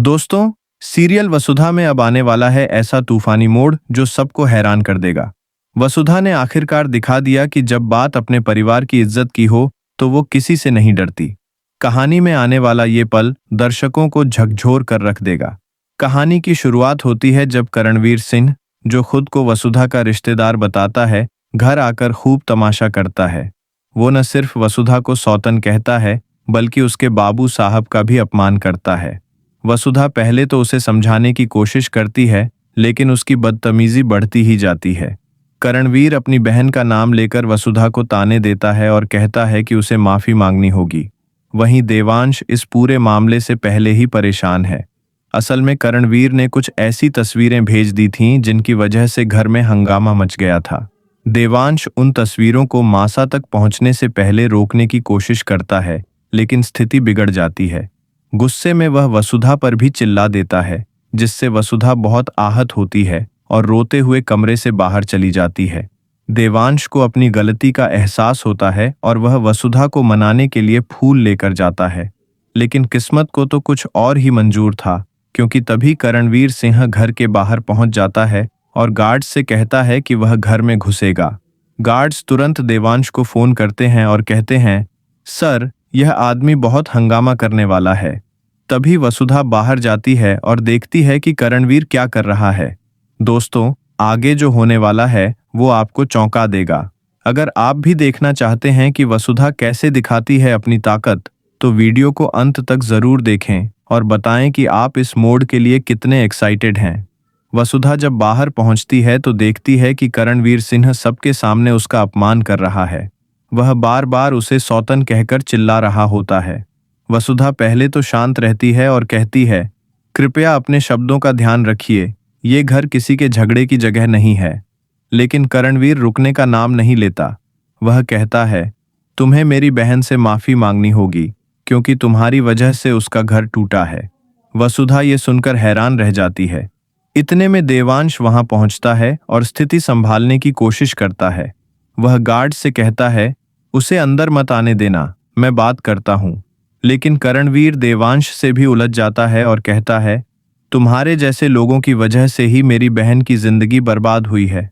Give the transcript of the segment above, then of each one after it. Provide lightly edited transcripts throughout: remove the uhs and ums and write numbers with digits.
दोस्तों, सीरियल वसुधा में अब आने वाला है ऐसा तूफानी मोड़ जो सबको हैरान कर देगा। वसुधा ने आखिरकार दिखा दिया कि जब बात अपने परिवार की इज्जत की हो तो वो किसी से नहीं डरती। कहानी में आने वाला ये पल दर्शकों को झकझोर कर रख देगा। कहानी की शुरुआत होती है जब करणवीर सिंह, जो खुद को वसुधा का रिश्तेदार बताता है, घर आकर खूब तमाशा करता है। वो न सिर्फ वसुधा को सौतन कहता है, बल्कि उसके बाबू साहब का भी अपमान करता है। वसुधा पहले तो उसे समझाने की कोशिश करती है, लेकिन उसकी बदतमीजी बढ़ती ही जाती है। करणवीर अपनी बहन का नाम लेकर वसुधा को ताने देता है और कहता है कि उसे माफी मांगनी होगी। वहीं देवांश इस पूरे मामले से पहले ही परेशान है। असल में करणवीर ने कुछ ऐसी तस्वीरें भेज दी थीं जिनकी वजह से घर में हंगामा मच गया था। देवांश उन तस्वीरों को मासा तक पहुंचने से पहले रोकने की कोशिश करता है, लेकिन स्थिति बिगड़ जाती है। गुस्से में वह वसुधा पर भी चिल्ला देता है, जिससे वसुधा बहुत आहत होती है और रोते हुए कमरे से बाहर चली जाती है। देवांश को अपनी गलती का एहसास होता है और वह वसुधा को मनाने के लिए फूल लेकर जाता है, लेकिन किस्मत को तो कुछ और ही मंजूर था, क्योंकि तभी करणवीर सिंह घर के बाहर पहुंच जाता है और गार्ड्स से कहता है कि वह घर में घुसेगा। गार्ड्स तुरंत देवांश को फोन करते हैं और कहते हैं, सर, यह आदमी बहुत हंगामा करने वाला है। तभी वसुधा बाहर जाती है और देखती है कि करणवीर क्या कर रहा है। दोस्तों, आगे जो होने वाला है वो आपको चौंका देगा। अगर आप भी देखना चाहते हैं कि वसुधा कैसे दिखाती है अपनी ताकत, तो वीडियो को अंत तक जरूर देखें और बताएं कि आप इस मोड़ के लिए कितने एक्साइटेड हैं। वसुधा जब बाहर पहुंचती है तो देखती है कि करणवीर सिंह सबके सामने उसका अपमान कर रहा है। वह बार बार उसे सौतन कहकर चिल्ला रहा होता है। वसुधा पहले तो शांत रहती है और कहती है, कृपया अपने शब्दों का ध्यान रखिए, ये घर किसी के झगड़े की जगह नहीं है। लेकिन करणवीर रुकने का नाम नहीं लेता। वह कहता है, तुम्हें मेरी बहन से माफी मांगनी होगी, क्योंकि तुम्हारी वजह से उसका घर टूटा है। वसुधा ये सुनकर हैरान रह जाती है। इतने में देवांश वहां पहुंचता है और स्थिति संभालने की कोशिश करता है। वह गार्ड से कहता है, उसे अंदर मत आने देना, मैं बात करता हूं। लेकिन करणवीर देवांश से भी उलझ जाता है और कहता है, तुम्हारे जैसे लोगों की वजह से ही मेरी बहन की जिंदगी बर्बाद हुई है।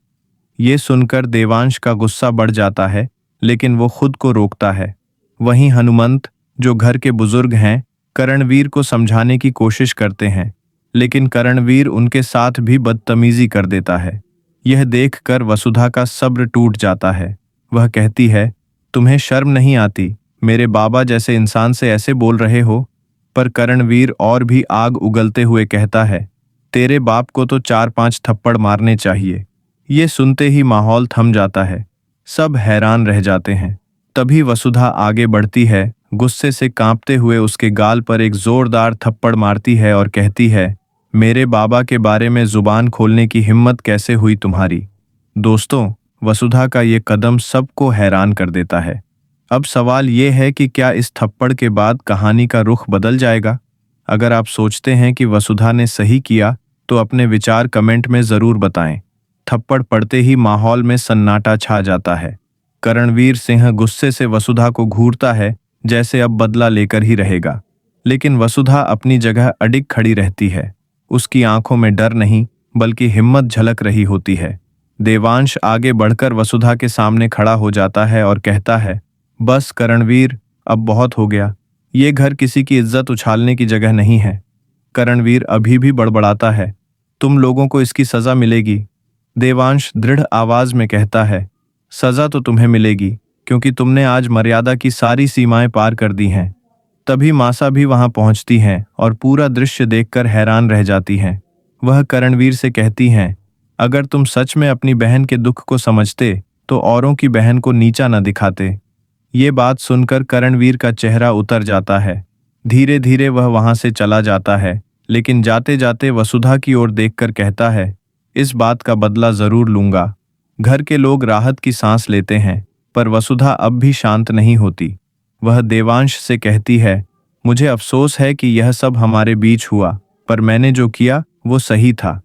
ये सुनकर देवांश का गुस्सा बढ़ जाता है, लेकिन वो खुद को रोकता है। वहीं हनुमंत, जो घर के बुजुर्ग हैं, करणवीर को समझाने की कोशिश करते हैं, लेकिन करणवीर उनके साथ भी बदतमीजी कर देता है। यह देखकर वसुधा का सब्र टूट जाता है। वह कहती है, तुम्हें शर्म नहीं आती, मेरे बाबा जैसे इंसान से ऐसे बोल रहे हो। पर करणवीर और भी आग उगलते हुए कहता है, तेरे बाप को तो 4-5 थप्पड़ मारने चाहिए। ये सुनते ही माहौल थम जाता है। सब हैरान रह जाते हैं। तभी वसुधा आगे बढ़ती है, गुस्से से कांपते हुए उसके गाल पर एक जोरदार थप्पड़ मारती है और कहती है, मेरे बाबा के बारे में जुबान खोलने की हिम्मत कैसे हुई तुम्हारी। दोस्तों, वसुधा का ये कदम सबको हैरान कर देता है। अब सवाल ये है कि क्या इस थप्पड़ के बाद कहानी का रुख बदल जाएगा? अगर आप सोचते हैं कि वसुधा ने सही किया, तो अपने विचार कमेंट में जरूर बताएं। थप्पड़ पड़ते ही माहौल में सन्नाटा छा जाता है। करणवीर सिंह गुस्से से वसुधा को घूरता है, जैसे अब बदला लेकर ही रहेगा। लेकिन वसुधा अपनी जगह अडिग खड़ी रहती है। उसकी आंखों में डर नहीं, बल्कि हिम्मत झलक रही होती है। देवांश आगे बढ़कर वसुधा के सामने खड़ा हो जाता है और कहता है, बस करणवीर, अब बहुत हो गया। ये घर किसी की इज्जत उछालने की जगह नहीं है। करणवीर अभी भी बड़बड़ाता है, तुम लोगों को इसकी सजा मिलेगी। देवांश दृढ़ आवाज में कहता है, सजा तो तुम्हें मिलेगी, क्योंकि तुमने आज मर्यादा की सारी सीमाएं पार कर दी हैं। तभी मासा भी वहां पहुंचती हैं और पूरा दृश्य देखकर हैरान रह जाती हैं। वह करणवीर से कहती हैं, अगर तुम सच में अपनी बहन के दुख को समझते तो औरों की बहन को नीचा न दिखाते। ये बात सुनकर करणवीर का चेहरा उतर जाता है। धीरे धीरे वह वहां से चला जाता है, लेकिन जाते जाते वसुधा की ओर देखकर कहता है, इस बात का बदला जरूर लूंगा। घर के लोग राहत की सांस लेते हैं, पर वसुधा अब भी शांत नहीं होती। वह देवांश से कहती है, मुझे अफसोस है कि यह सब हमारे बीच हुआ, पर मैंने जो किया वो सही था।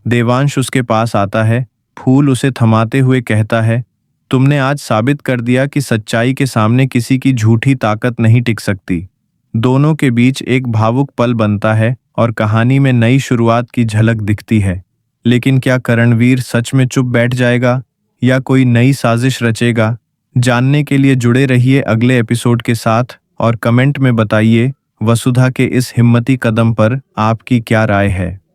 देवांश उसके पास आता है, फूल उसे थमाते हुए कहता है, तुमने आज साबित कर दिया कि सच्चाई के सामने किसी की झूठी ताकत नहीं टिक सकती। दोनों के बीच एक भावुक पल बनता है और कहानी में नई शुरुआत की झलक दिखती है। लेकिन क्या करणवीर सच में चुप बैठ जाएगा या कोई नई साजिश रचेगा? जानने के लिए जुड़े रहिए अगले एपिसोड के साथ और कमेंट में बताइए वसुधा के इस हिम्मती कदम पर आपकी क्या राय है।